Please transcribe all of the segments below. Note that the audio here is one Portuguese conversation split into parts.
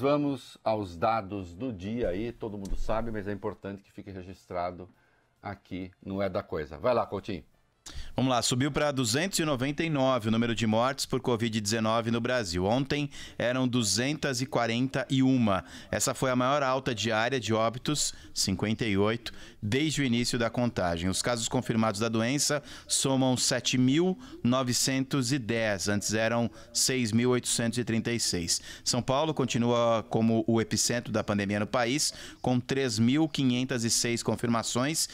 Vamos aos dados do dia aí, todo mundo sabe, mas é importante que fique registrado aqui no É da Coisa. Vai lá, Coutinho. Vamos lá, subiu para 299 o número de mortes por Covid-19 no Brasil. Ontem eram 241. Essa foi a maior alta diária de óbitos, 58, desde o início da contagem. Os casos confirmados da doença somam 7.910, antes eram 6.836. São Paulo continua como o epicentro da pandemia no país, com 3.506 confirmações.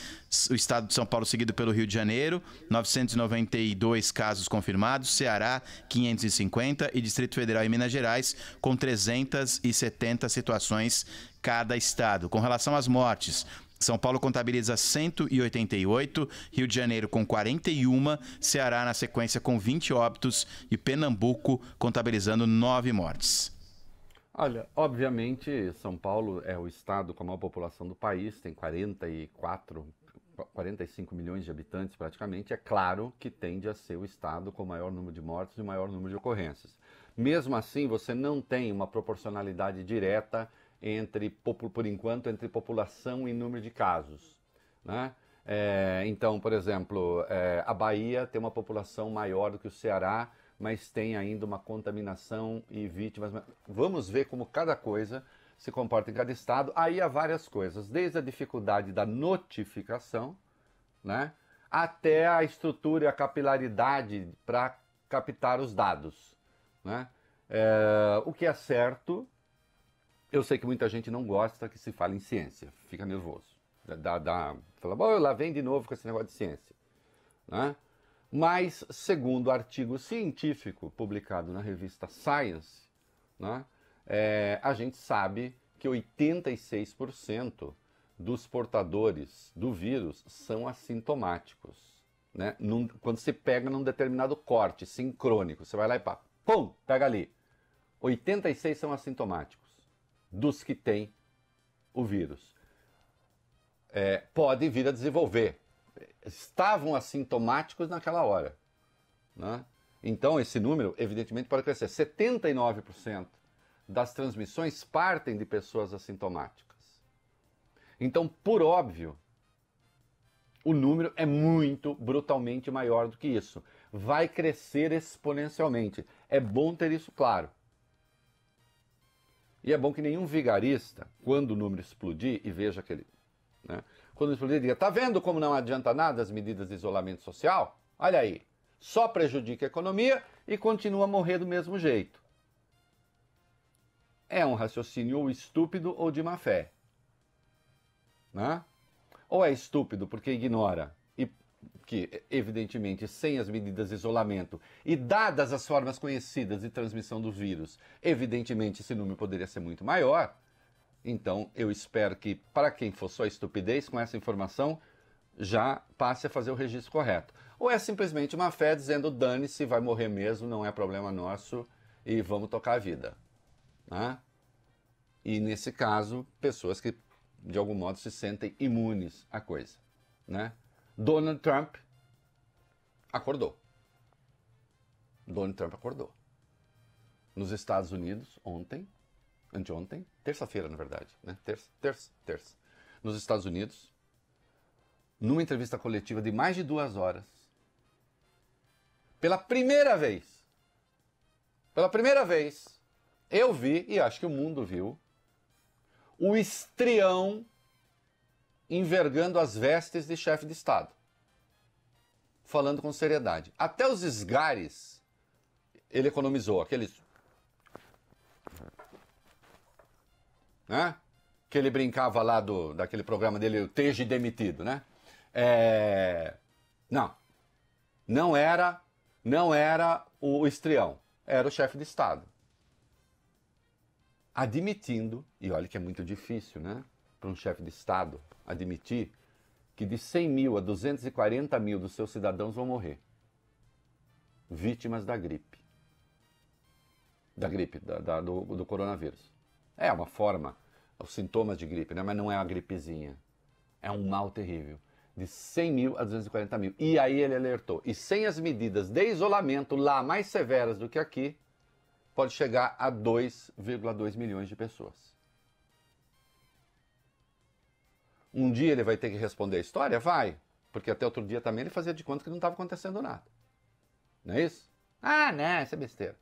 O estado de São Paulo seguido pelo Rio de Janeiro, 992 casos confirmados, Ceará 550 e Distrito Federal e Minas Gerais com 370 situações cada estado. Com relação às mortes, São Paulo contabiliza 188, Rio de Janeiro com 41, Ceará na sequência com 20 óbitos e Pernambuco contabilizando 9 mortes. Olha, obviamente São Paulo é o estado com a maior população do país, tem 45 milhões de habitantes praticamente. É claro que tende a ser o estado com o maior número de mortes e o maior número de ocorrências. Mesmo assim, você não tem uma proporcionalidade direta por enquanto, entre população e número de casos, né? Então, por exemplo, a Bahia tem uma população maior do que o Ceará, mas tem ainda uma contaminação e vítimas. Vamos ver como cada coisa se comporta em cada estado. Aí há várias coisas, desde a dificuldade da notificação, né, até a estrutura e a capilaridade para captar os dados, né? O que é certo, eu sei que muita gente não gosta que se fale em ciência, fica nervoso. Fala, bom, lá vem de novo com esse negócio de ciência, né? Mas, segundo o artigo científico publicado na revista Science, né, a gente sabe que 86% dos portadores do vírus são assintomáticos, né? Quando você pega num determinado corte sincrônico, você vai lá e pá, pum, pega ali. 86 são assintomáticos dos que têm o vírus. Podem vir a desenvolver. Estavam assintomáticos naquela hora, né? Então esse número evidentemente pode crescer. 79% das transmissões partem de pessoas assintomáticas. Então, por óbvio, o número é muito brutalmente maior do que isso. Vai crescer exponencialmente. É bom ter isso claro. E é bom que nenhum vigarista, quando o número explodir, e veja aquele, né, quando explodir, diga, tá vendo como não adianta nada as medidas de isolamento social? Olha aí, só prejudica a economia e continua a morrer do mesmo jeito. É um raciocínio ou estúpido ou de má fé, né? Ou é estúpido porque ignora e que, evidentemente, sem as medidas de isolamento e dadas as formas conhecidas de transmissão do vírus, evidentemente esse número poderia ser muito maior. Então, eu espero que, para quem for só estupidez, com essa informação, já passe a fazer o registro correto. Ou é simplesmente uma fé dizendo, dane-se, vai morrer mesmo, não é problema nosso e vamos tocar a vida, né? E, nesse caso, pessoas que, de algum modo, se sentem imunes à coisa, né? Donald Trump acordou. Donald Trump acordou. Nos Estados Unidos, anteontem, terça-feira, na verdade, né? Terça. Nos Estados Unidos, numa entrevista coletiva de mais de 2 horas, pela primeira vez, eu vi, e acho que o mundo viu, o histrião envergando as vestes de chefe de Estado, falando com seriedade. Até os esgares ele economizou, aqueles, né, que ele brincava lá daquele programa dele, o Teja Demitido, né? Não era o histrião, era o chefe de Estado. Admitindo, e olha que é muito difícil, né, para um chefe de Estado admitir que de 100 mil a 240 mil dos seus cidadãos vão morrer. Vítimas da gripe. Do coronavírus. É uma forma, os sintomas de gripe, né, mas não é uma gripezinha. É um mal terrível. De 100 mil a 240 mil. E aí ele alertou. E sem as medidas de isolamento lá mais severas do que aqui, pode chegar a 2,2 milhões de pessoas. Um dia ele vai ter que responder a história? Vai. Porque até outro dia também ele fazia de conta que não estava acontecendo nada. Não é isso? Ah, não, isso é besteira.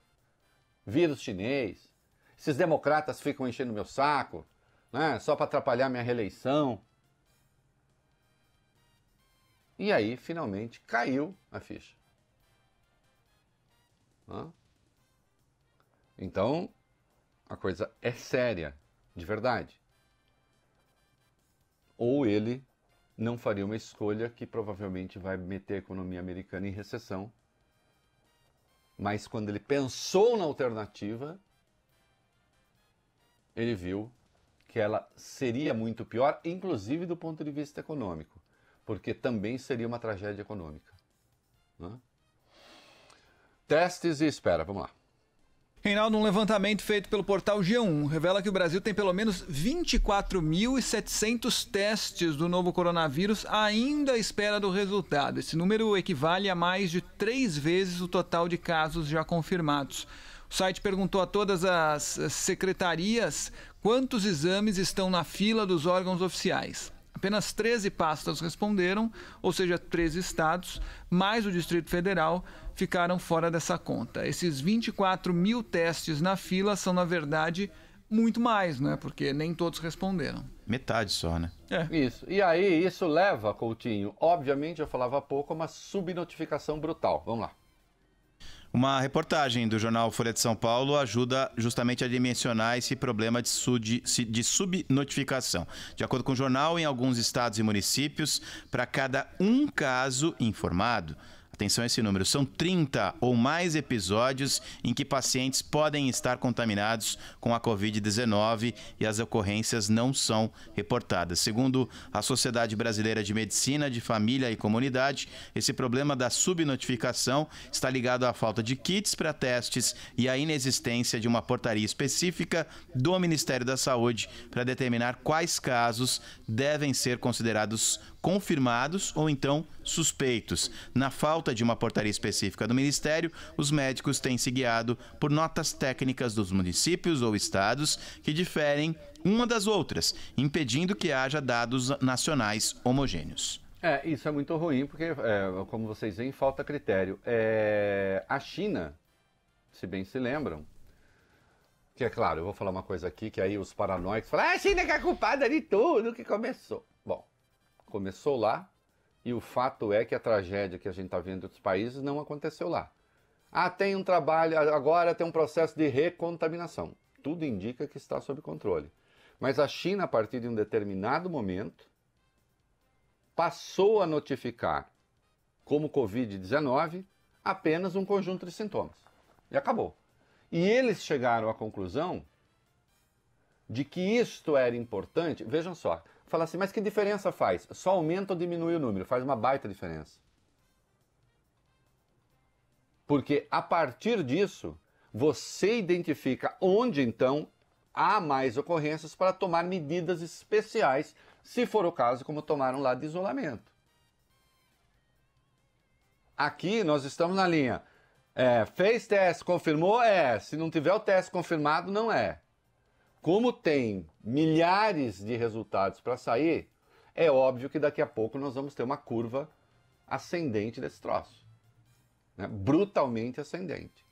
Vírus chinês. Esses democratas ficam enchendo meu saco, né, só para atrapalhar minha reeleição. E aí, finalmente, caiu a ficha. Então, a coisa é séria, de verdade. Ou ele não faria uma escolha que provavelmente vai meter a economia americana em recessão. Mas quando ele pensou na alternativa, ele viu que ela seria muito pior, inclusive do ponto de vista econômico, porque também seria uma tragédia econômica. Testes e espera, vamos lá. Reinaldo, um levantamento feito pelo portal G1 revela que o Brasil tem pelo menos 24.700 testes do novo coronavírus ainda à espera do resultado. Esse número equivale a mais de 3 vezes o total de casos já confirmados. O site perguntou a todas as secretarias quantos exames estão na fila dos órgãos oficiais. Apenas 13 pastas responderam, ou seja, 13 estados, mais o Distrito Federal, ficaram fora dessa conta. Esses 24 mil testes na fila são, na verdade, muito mais, né? Porque nem todos responderam. Metade só, né? Isso. E aí, isso leva, Coutinho, obviamente, eu falava há pouco, a uma subnotificação brutal. Vamos lá. Uma reportagem do jornal Folha de São Paulo ajuda justamente a dimensionar esse problema de subnotificação. De acordo com o jornal, em alguns estados e municípios, para cada um caso informado, atenção a esse número, são 30 ou mais episódios em que pacientes podem estar contaminados com a Covid-19 e as ocorrências não são reportadas. Segundo a Sociedade Brasileira de Medicina de Família e Comunidade, esse problema da subnotificação está ligado à falta de kits para testes e à inexistência de uma portaria específica do Ministério da Saúde para determinar quais casos devem ser considerados confirmados ou então suspeitos. Na falta de uma portaria específica do Ministério, os médicos têm se guiado por notas técnicas dos municípios ou estados que diferem uma das outras, impedindo que haja dados nacionais homogêneos. Isso é muito ruim, porque, como vocês veem, falta critério. A China, se bem se lembram, que é claro, eu vou falar uma coisa aqui, que aí os paranoicos falam, a China que é culpada de tudo que começou. Bom, começou lá, e o fato é que a tragédia que a gente está vendo em outros países não aconteceu lá. Tem um trabalho, agora tem um processo de recontaminação. Tudo indica que está sob controle. Mas a China, a partir de um determinado momento, passou a notificar como Covid-19 apenas um conjunto de sintomas. E acabou. E eles chegaram à conclusão de que isto era importante. Vejam só, fala assim, mas que diferença faz? Só aumenta ou diminui o número? Faz uma baita diferença. Porque a partir disso, você identifica onde então há mais ocorrências para tomar medidas especiais, se for o caso, como tomaram lá de isolamento. Aqui nós estamos na linha, fez teste, confirmou? Se não tiver o teste confirmado, não é. Como tem milhares de resultados para sair, é óbvio que daqui a pouco nós vamos ter uma curva ascendente desse troço, né? Brutalmente ascendente.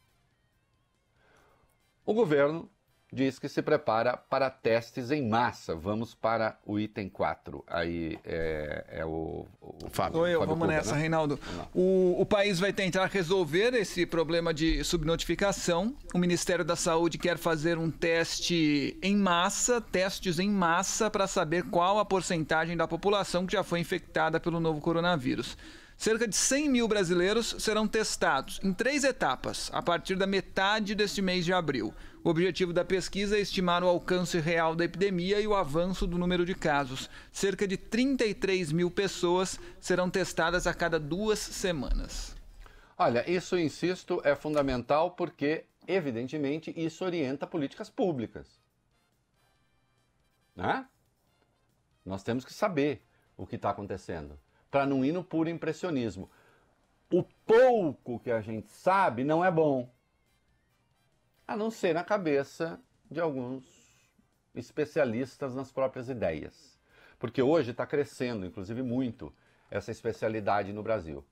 O governo diz que se prepara para testes em massa. Vamos para o item 4. Aí o Fábio. Sou eu, Fábio vamos Cuba, nessa, né? Reinaldo. O país vai tentar resolver esse problema de subnotificação. O Ministério da Saúde quer fazer um teste em massa, testes em massa, para saber qual a porcentagem da população que já foi infectada pelo novo coronavírus. Cerca de 100 mil brasileiros serão testados em 3 etapas, a partir da metade deste mês de abril. O objetivo da pesquisa é estimar o alcance real da epidemia e o avanço do número de casos. Cerca de 33 mil pessoas serão testadas a cada 2 semanas. Olha, isso, insisto, é fundamental porque, evidentemente, isso orienta políticas públicas. Né? Nós temos que saber o que está acontecendo, para não ir no puro impressionismo. O pouco que a gente sabe não é bom. a não ser na cabeça de alguns especialistas nas próprias ideias. Porque hoje está crescendo, inclusive muito, essa especialidade no Brasil.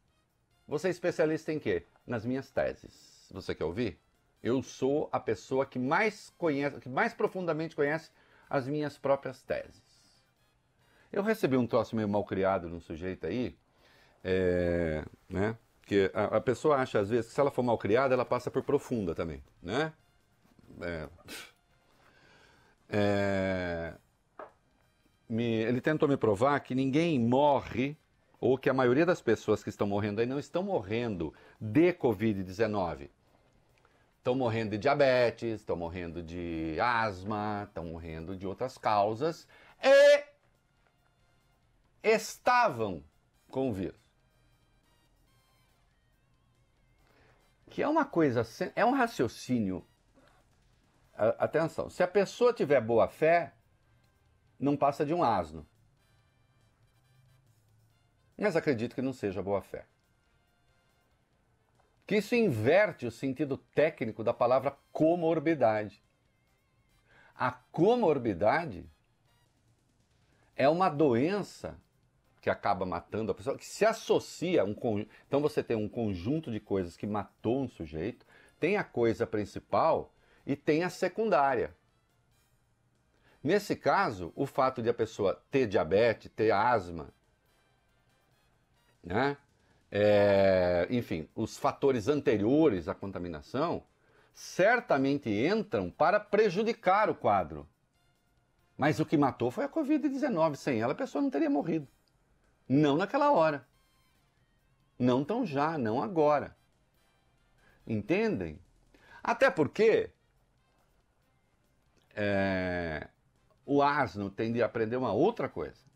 Você é especialista em quê? Nas minhas teses. Você quer ouvir? Eu sou a pessoa que mais conhece, que mais profundamente conhece as minhas próprias teses. Eu recebi um troço meio mal criado num sujeito aí, né? Que a pessoa acha às vezes que se ela for mal criada, ela passa por profunda também, né? Ele tentou me provar que ninguém morre, ou que a maioria das pessoas que estão morrendo aí não estão morrendo de Covid-19. Estão morrendo de diabetes, estão morrendo de asma, estão morrendo de outras causas e estavam com o vírus. Que é uma coisa, é um raciocínio. Atenção, se a pessoa tiver boa fé, não passa de um asno. Mas acredito que não seja boa fé. Que isso inverte o sentido técnico da palavra comorbidade. A comorbidade é uma doença que acaba matando a pessoa, que se associa a um conjunto. Então você tem um conjunto de coisas que matou um sujeito, tem a coisa principal e tem a secundária. Nesse caso, o fato de a pessoa ter diabetes, ter asma, né? Enfim, os fatores anteriores à contaminação certamente entram para prejudicar o quadro. Mas o que matou foi a Covid-19. Sem ela, a pessoa não teria morrido. Não naquela hora. Não tão já, não agora. Entendem? Até porque o asno tem de aprender uma outra coisa.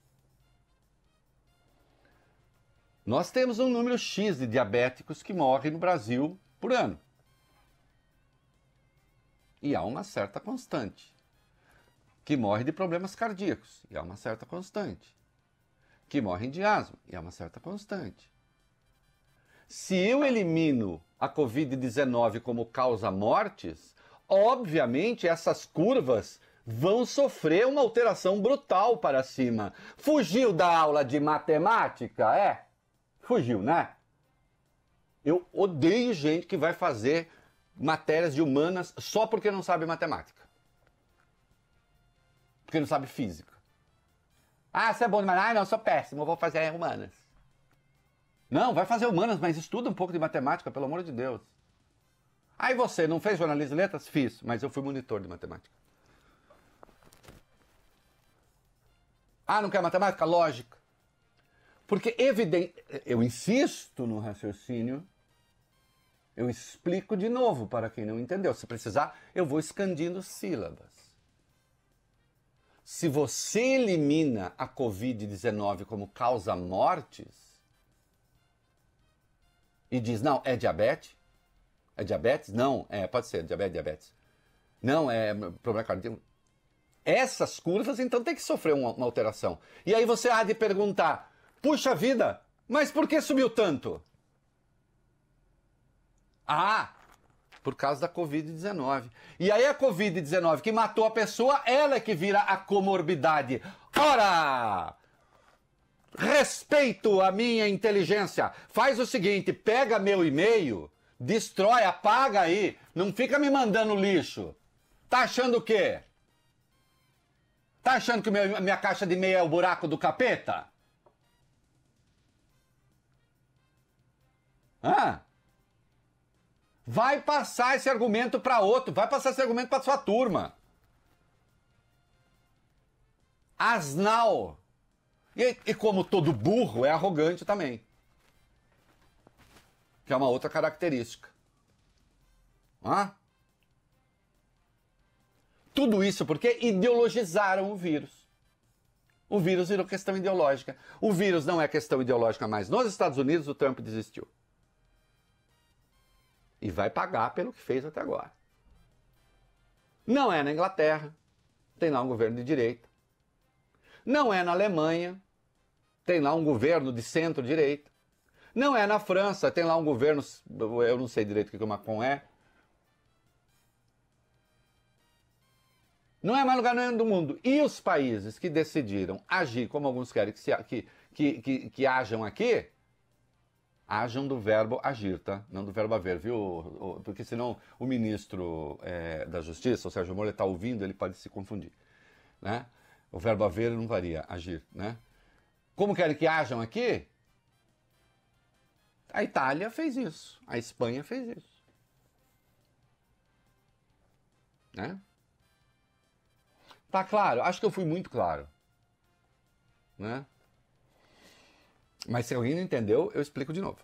Nós temos um número X de diabéticos que morrem no Brasil por ano. E há uma certa constante. Que morre de problemas cardíacos. E há uma certa constante. Que morrem de asma. E há uma certa constante. Se eu elimino a Covid-19 como causa mortes, obviamente essas curvas vão sofrer uma alteração brutal para cima. Fugiu da aula de matemática? Fugiu, né? Eu odeio gente que vai fazer matérias de humanas só porque não sabe matemática. Porque não sabe física. Ah, você é bom demais. Ah, não, eu sou péssimo, eu vou fazer humanas. Não, vai fazer humanas, mas estuda um pouco de matemática, pelo amor de Deus. Aí você não fez jornalismo de letras? Fiz, mas eu fui monitor de matemática. Ah, não quer matemática? Lógica. Porque, eu insisto no raciocínio, eu explico de novo para quem não entendeu. Se precisar, eu vou escandindo sílabas. Se você elimina a Covid-19 como causa mortes e diz, não, é diabetes? É diabetes? Não, pode ser, diabetes. Não, é problema cardíaco. Essas curvas, então, tem que sofrer uma alteração. E aí você há de perguntar, puxa vida, mas por que subiu tanto? Ah, por causa da Covid-19. E aí a Covid-19 que matou a pessoa, ela é que vira a comorbidade. Ora! Respeito a minha inteligência. Faz o seguinte, pega meu e-mail, destrói, apaga aí. Não fica me mandando lixo. Tá achando o quê? Tá achando que minha caixa de e-mail é o buraco do capeta? Vai passar esse argumento para outro, vai passar esse argumento para sua turma. Asnal. E como todo burro, é arrogante também. Que é uma outra característica. Tudo isso porque ideologizaram o vírus. O vírus virou questão ideológica. O vírus não é questão ideológica mais. Nos Estados Unidos, o Trump desistiu. E vai pagar pelo que fez até agora. Não é na Inglaterra, tem lá um governo de direita. Não é na Alemanha, tem lá um governo de centro-direita. Não é na França, tem lá um governo, eu não sei direito o que o Macron é. Não é mais lugar nenhum do mundo. E os países que decidiram agir como alguns querem que hajam aqui, hajam do verbo agir, tá? Não do verbo haver, viu? Porque senão o ministro da Justiça, o Sérgio Moro, está ouvindo, ele pode se confundir, né? O verbo haver não varia, agir, né? Como querem que hajam aqui? A Itália fez isso, a Espanha fez isso, né? Tá claro? Acho que eu fui muito claro, né? Mas se alguém não entendeu, eu explico de novo.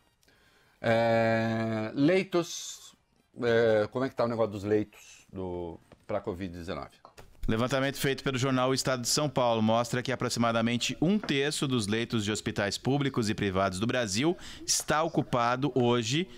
Leitos, como é que tá o negócio dos leitos para a Covid-19? Levantamento feito pelo jornal O Estado de São Paulo mostra que aproximadamente 1/3 dos leitos de hospitais públicos e privados do Brasil está ocupado hoje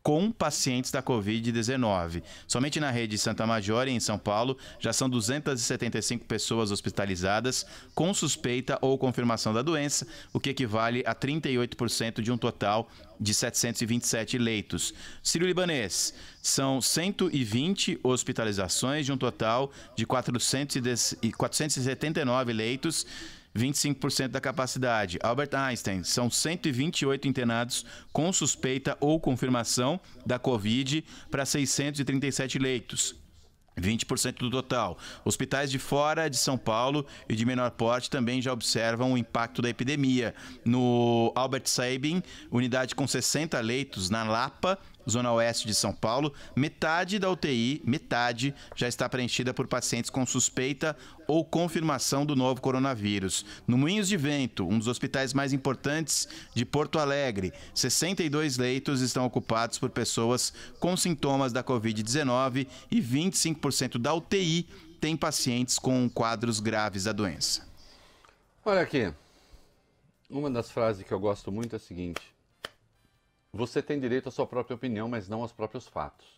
com pacientes da Covid-19. Somente na rede Santa Maggiore, em São Paulo, já são 275 pessoas hospitalizadas com suspeita ou confirmação da doença, o que equivale a 38% de um total de 727 leitos. Sírio-Libanês, são 120 hospitalizações de um total de 479 leitos, 25% da capacidade. Albert Einstein, são 128 internados com suspeita ou confirmação da Covid para 637 leitos. 20% do total. Hospitais de fora de São Paulo e de menor porte também já observam o impacto da epidemia. No Albert Sabin, unidade com 60 leitos na Lapa, Zona Oeste de São Paulo, metade da UTI, já está preenchida por pacientes com suspeita ou confirmação do novo coronavírus. No Moinhos de Vento, um dos hospitais mais importantes de Porto Alegre, 62 leitos estão ocupados por pessoas com sintomas da Covid-19 e 25% da UTI tem pacientes com quadros graves da doença. Olha aqui, uma das frases que eu gosto muito é a seguinte: você tem direito à sua própria opinião, mas não aos próprios fatos.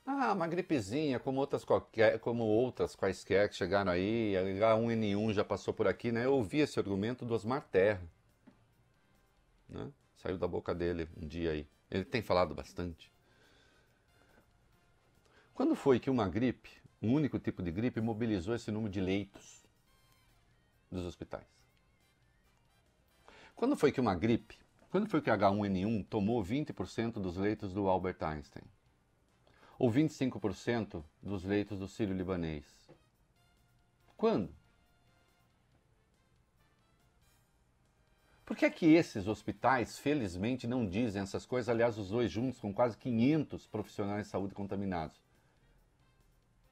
Uma gripezinha, como outras quaisquer que chegaram aí, H1N1 já passou por aqui, né? Eu ouvi esse argumento do Osmar Terra, né? Saiu da boca dele um dia aí. Ele tem falado bastante. Quando foi que uma gripe, um único tipo de gripe, mobilizou esse número de leitos dos hospitais? Quando foi que a H1N1 tomou 20% dos leitos do Albert Einstein? Ou 25% dos leitos do Sírio-Libanês? Quando? Por que é que esses hospitais, felizmente, não dizem essas coisas? Aliás, os dois juntos, com quase 500 profissionais de saúde contaminados.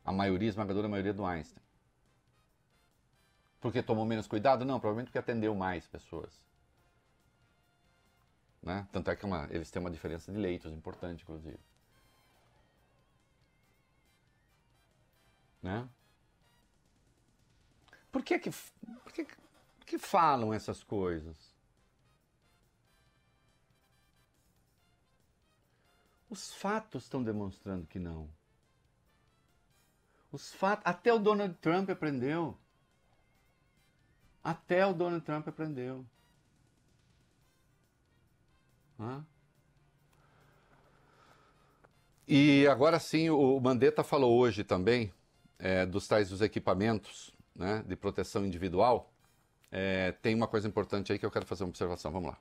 A maioria, esmagadora maioria do Einstein. Porque tomou menos cuidado? Não, provavelmente porque atendeu mais pessoas. Né? Tanto é que eles têm uma diferença de leitos importante, inclusive. Né? Por que falam essas coisas? Os fatos estão demonstrando que não. Até o Donald Trump aprendeu. E agora sim, o Mandetta falou hoje também dos equipamentos, né, de proteção individual. Tem uma coisa importante aí que eu quero fazer uma observação. Vamos lá.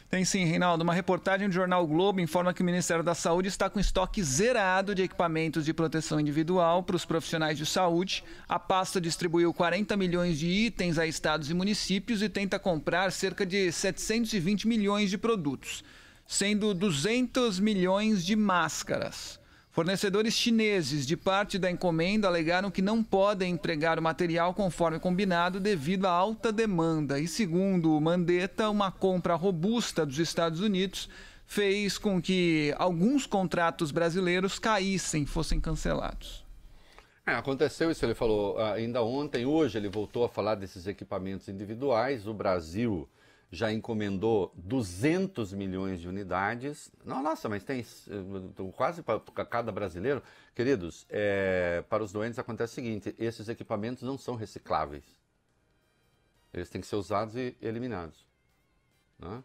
Tem sim, Reinaldo. Uma reportagem do jornal Globo informa que o Ministério da Saúde está com estoque zerado de equipamentos de proteção individual para os profissionais de saúde. A pasta distribuiu 40 milhões de itens a estados e municípios e tenta comprar cerca de 720 milhões de produtos, sendo 200 milhões de máscaras. Fornecedores chineses de parte da encomenda alegaram que não podem entregar o material conforme combinado devido à alta demanda. E segundo o Mandetta, uma compra robusta dos Estados Unidos fez com que alguns contratos brasileiros fossem cancelados. Aconteceu isso, ele falou ainda ontem. Hoje ele voltou a falar desses equipamentos individuais. O Brasil já encomendou 200 milhões de unidades. Nossa, mas tem quase para cada brasileiro. Queridos, para os doentes acontece o seguinte: esses equipamentos não são recicláveis. Eles têm que ser usados e eliminados. Né?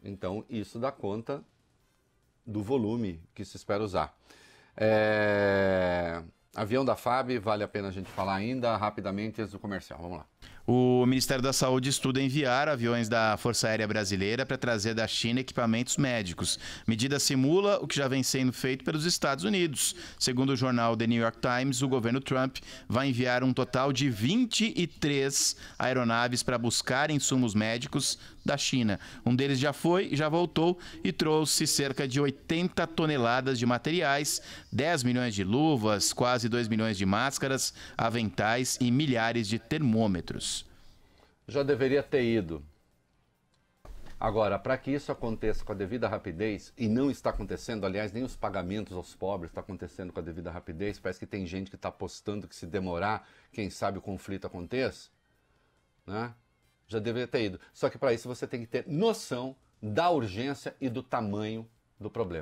Então, isso dá conta do volume que se espera usar. Avião da FAB, vale a pena a gente falar ainda rapidamente antes do comercial. Vamos lá. O Ministério da Saúde estuda enviar aviões da Força Aérea Brasileira para trazer da China equipamentos médicos. Medida simula o que já vem sendo feito pelos Estados Unidos. Segundo o jornal The New York Times, o governo Trump vai enviar um total de 23 aeronaves para buscar insumos médicos da China. Um deles já foi e já voltou e trouxe cerca de 80 toneladas de materiais, 10 milhões de luvas, quase 2 milhões de máscaras, aventais e milhares de termômetros. Já deveria ter ido. Agora, para que isso aconteça com a devida rapidez, e não está acontecendo, aliás, nem os pagamentos aos pobres está acontecendo com a devida rapidez, parece que tem gente que está apostando que se demorar, quem sabe o conflito aconteça, né? Já deveria ter ido. Só que para isso você tem que ter noção da urgência e do tamanho do problema.